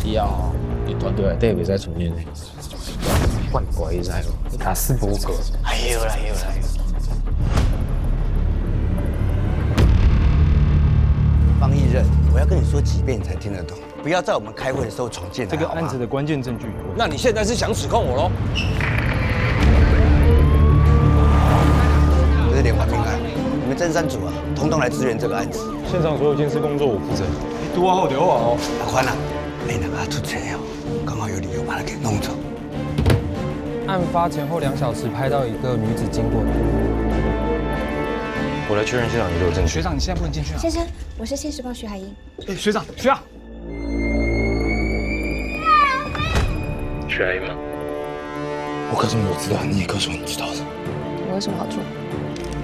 以后你团队内底袂使出现怪怪的，知无？打斯伯格。哎呦啦，哎呦啦！方毅任，我要跟你说几遍你才听得懂，不要在我们开会的时候闯进来。这个案子的关键证据，那你现在是想指控我喽？这是连环命案，你们侦三组啊，统统来支援这个案子。现场所有监视工作我负责。你拄好就好哦。阿宽啊，那个出车哦，刚好有理由把他给弄走。案发前后2小时拍到一个女子经过。我来确认现场遗留证据。学长，你现在不能进去啊！先生，我是现时报徐海英。学长，徐海英吗？我告诉你我知道，你也告诉我你知道的。我有什么好处？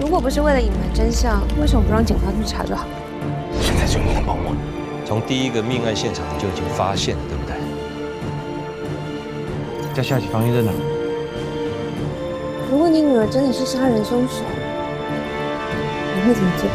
如果不是为了隐瞒真相，为什么不让警方去查就好？现在只有你能帮我。从第一个命案现场你就已经发现了，对不对？在下起防疫任呢。如果你女儿真的是杀人凶手，你会怎么做？